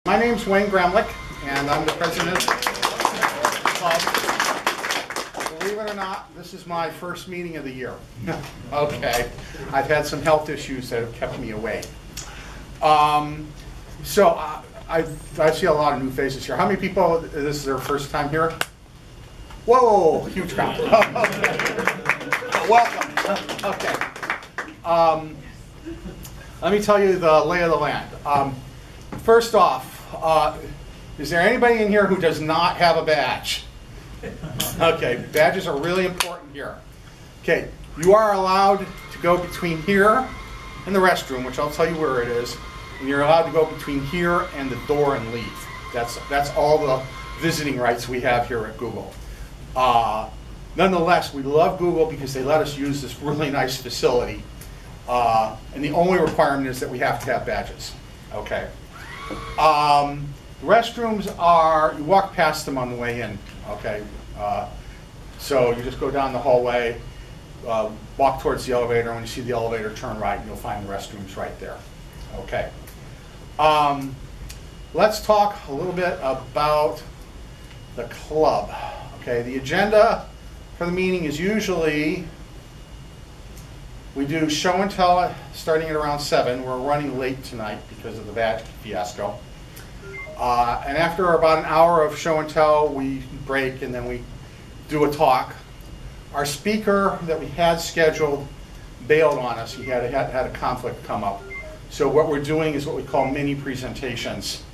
My name's Wayne Gramlich, and I'm the president of the club. Believe it or not, this is my first meeting of the year. Okay, I've had some health issues that have kept me away. I see a lot of new faces here. How many people, this is their first time here? Whoa, huge crowd. Okay. Welcome. Okay. Let me tell you the lay of the land. First off, is there anybody in here who does not have a badge? Okay, badges are really important here. Okay, you are allowed to go between here and the restroom, which I'll tell you where it is, and you're allowed to go between here and the door and leave. That's all the visiting rights we have here at Google. Nonetheless, we love Google because they let us use this really nice facility, and the only requirement is that we have to have badges. Okay. Restrooms are, you walk past them on the way in, okay? So you just go down the hallway, walk towards the elevator. When you see the elevator, turn right, and you'll find the restrooms right there. Okay. Let's talk a little bit about the club. Okay, the agenda for the meeting is usually we do show and tell starting at around 7. We're running late tonight because of the badge fiasco. And after about an hour of show and tell, we break and then we do a talk. Our speaker that we had scheduled bailed on us. He had a conflict come up. So what we're doing is what we call mini presentations,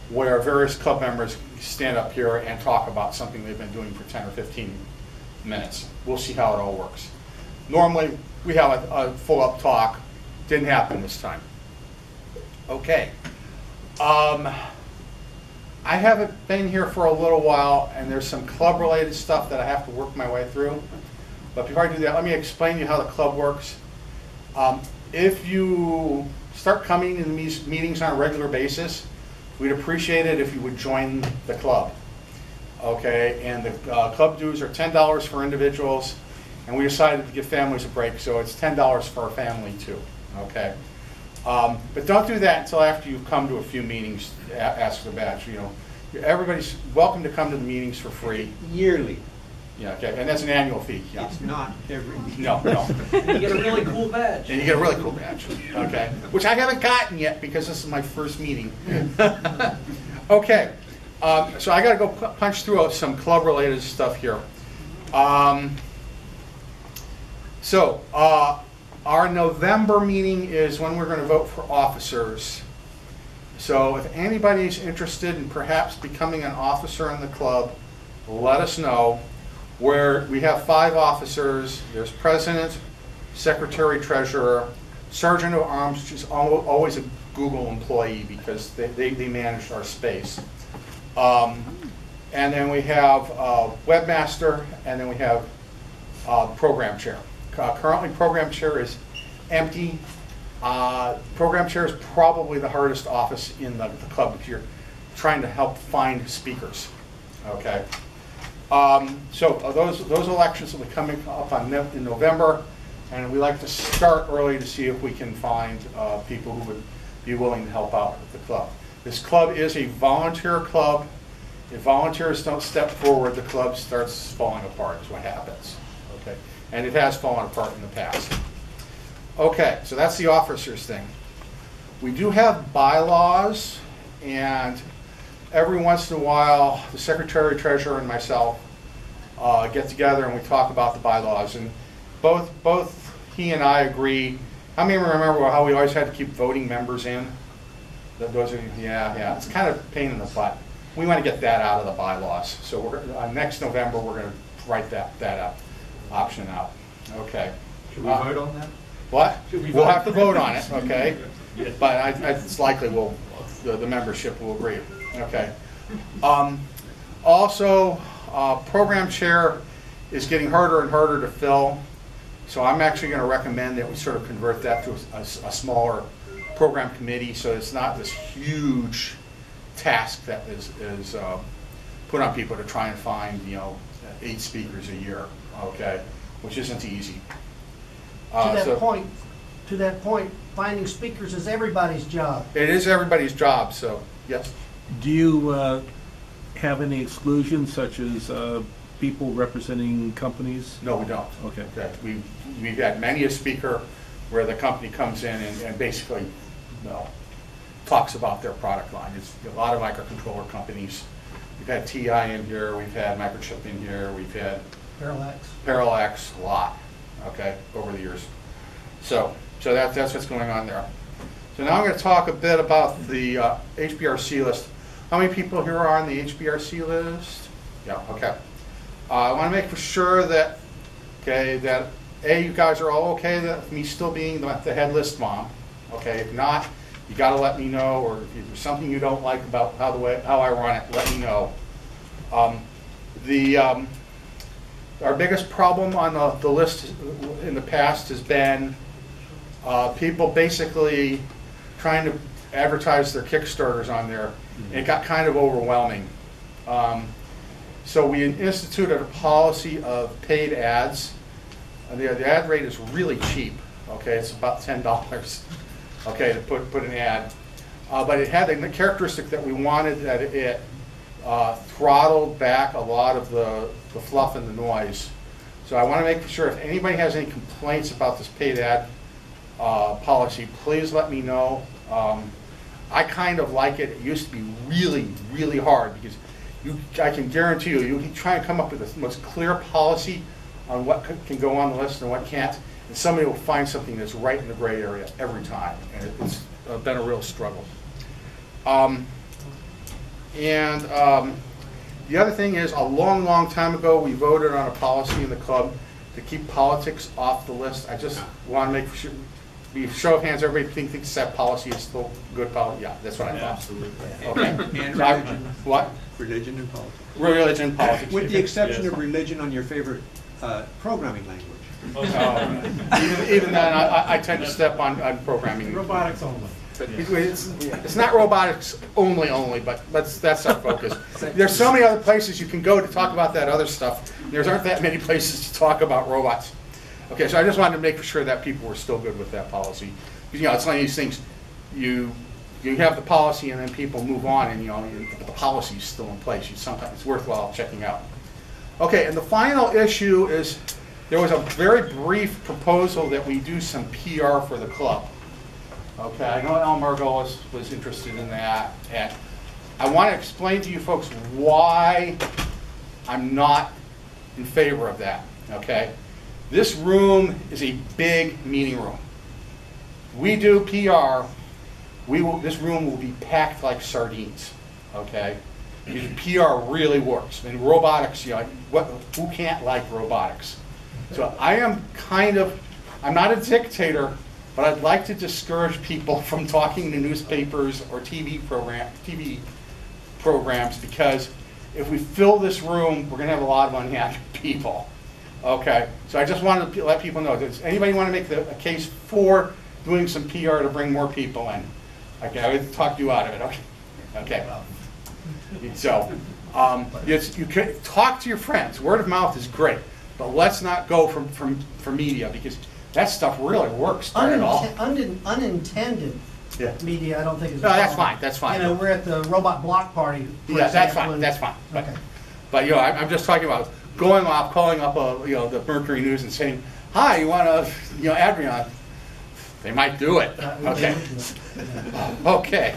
where various club members stand up here and talk about something they've been doing for 10 or 15 minutes. We'll see how it all works. Normally, we have a full-up talk. Didn't happen this time. Okay. I haven't been here for a little while, and there's some club-related stuff that I have to work my way through. But before I do that, let me explain to you how the club works. If you start coming to these meetings on a regular basis, we'd appreciate it if you would join the club. Okay, and the club dues are $10 for individuals, and we decided to give families a break, so it's $10 for a family too. Okay, but don't do that until after you've come to a few meetings. Ask for the badge. You know, everybody's welcome to come to the meetings for free. Yearly. Yeah, okay, and that's an annual fee. Yeah. It's not every meeting. No, no. And you get a really cool badge. And you get a really cool badge. Okay, which I haven't gotten yet because this is my first meeting. Okay, so I got to go punch through some club-related stuff here. Our November meeting is when we're going to vote for officers. So if anybody's interested in perhaps becoming an officer in the club, let us know. We have 5 officers. There's president, secretary, treasurer, sergeant of arms, which is always a Google employee because they manage our space. And then we have webmaster, and then we have program chair. Currently, program chair is empty. Program chair is probably the hardest office in the club because you're trying to help find speakers. Okay. Those elections will be coming up in November, and we like to start early to see if we can find people who would be willing to help out with the club. This club is a volunteer club. If volunteers don't step forward, the club starts falling apart is what happens. Okay, and it has fallen apart in the past. Okay, so that's the officers thing. We do have bylaws, and every once in a while, the secretary, treasurer, and myself get together and we talk about the bylaws. And both he and I agree. How many remember how we always had to keep voting members in? Those are, yeah. It's kind of a pain in the butt. We want to get that out of the bylaws. So next November we're going to write that option out. Okay. Should we vote on that? What? We'll have to vote on it. Okay. But it's likely the membership will agree. Okay. Also, program chair is getting harder and harder to fill, so I'm actually going to recommend that we sort of convert that to a smaller program committee, so it's not this huge task that is put on people to try and find 8 speakers a year. Okay, which isn't easy. To that point, finding speakers is everybody's job. It is everybody's job. So yes. Do you have any exclusions, such as people representing companies? No, we don't. Okay. Okay. We've had many a speaker where the company comes in and basically, talks about their product line. It's a lot of microcontroller companies. We've had TI in here, we've had Microchip in here, we've had Parallax, a lot, okay, over the years. So that's what's going on there. So now I'm going to talk a bit about the HBRC list. How many people here are on the HBRC list? Yeah, okay. I want to make for sure that, that you guys are all okay with me still being the head list mom. Okay, if not, you got to let me know, or if there's something you don't like about how I run it, let me know. Our biggest problem on the list in the past has been people basically trying to advertise their Kickstarters on there. And it got kind of overwhelming. So we instituted a policy of paid ads. The ad rate is really cheap. Okay, it's about $10. Okay, to put an ad, but it had the characteristic that we wanted, that it throttled back a lot of the fluff and the noise. So I want to make sure if anybody has any complaints about this paid ad policy, please let me know. I kind of like it. It used to be really, really hard because I can guarantee you can try and come up with the most clear policy on what can go on the list and what can't, and somebody will find something that's right in the gray area every time, and it's been a real struggle. The other thing is, a long, long time ago, we voted on a policy in the club to keep politics off the list. I just want to make sure, show of hands, everybody thinks that policy is still good policy? Yeah, that's what I thought. Absolutely. Okay. And religion. What? Religion and politics. Religion and politics. With the exception of religion on your favorite programming language. Even then, I tend to step on programming. Robotics only. It's not robotics only, but that's our focus. There's so many other places you can go to talk about that other stuff. There aren't that many places to talk about robots. Okay, so I just wanted to make sure that people were still good with that policy. Because, it's one of these things, you have the policy and then people move on, and the policy is still in place. Sometimes it's worthwhile checking out. Okay, and the final issue is there was a very brief proposal that we do some PR for the club. Okay, I know Al Margolis was interested in that, and I want to explain to you folks why I'm not in favor of that. Okay, this room is a big meeting room. We do PR. This room will be packed like sardines. Okay, because PR really works. And robotics, who can't like robotics? So I'm not a dictator, but I'd like to discourage people from talking to newspapers or TV programs, because if we fill this room, we're going to have a lot of unhappy people. Okay, so I just wanted to let people know. Does anybody want to make a case for doing some PR to bring more people in? Okay, I would talk you out of it. Okay. So you can talk to your friends. Word of mouth is great, but let's not go from media, because that stuff really works. Unintended media, I don't think is. No, that's fine. That's fine. We're at the robot block party. Yeah, that's fine. That's fine. But I'm just talking about going off, calling up the Mercury News and saying, "Hi, you want to Adrian?" They might do it. Okay. Okay.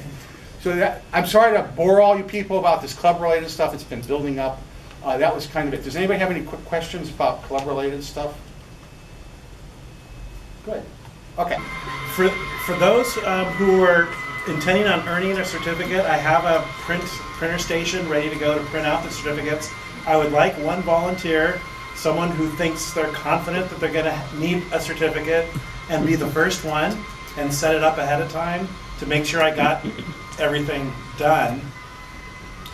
So I'm sorry to bore all you people about this club-related stuff. It's been building up. That was kind of it. Does anybody have any quick questions about club-related stuff? Good. Okay. For those who are intending on earning a certificate, I have a printer station ready to go to print out the certificates. I would like one volunteer, someone who thinks they're confident that they're going to need a certificate, and be the first one, and set it up ahead of time to make sure I got everything done.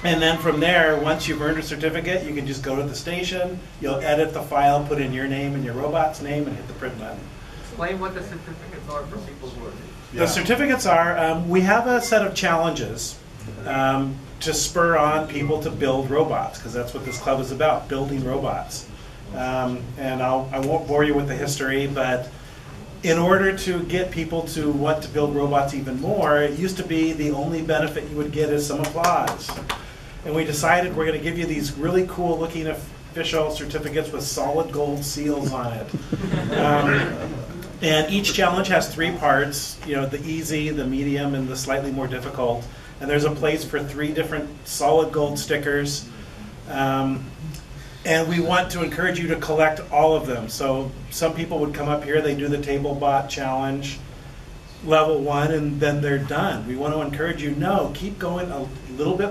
And then from there, once you've earned a certificate, you can just go to the station, you'll edit the file, put in your name and your robot's name, and hit the print button. Explain what the certificates are for people who are. The certificates are, we have a set of challenges to spur on people to build robots, because that's what this club is about, building robots. And I won't bore you with the history, but in order to get people to want to build robots even more, it used to be the only benefit you would get is some applause. And we decided we're going to give you these really cool looking official certificates with solid gold seals on it. And each challenge has 3 parts, you know, the easy, the medium, and the slightly more difficult. And there's a place for 3 different solid gold stickers. And we want to encourage you to collect all of them. So some people would come up here, they do the table bot challenge, level 1, and then they're done. We want to encourage you, no, keep going a little bit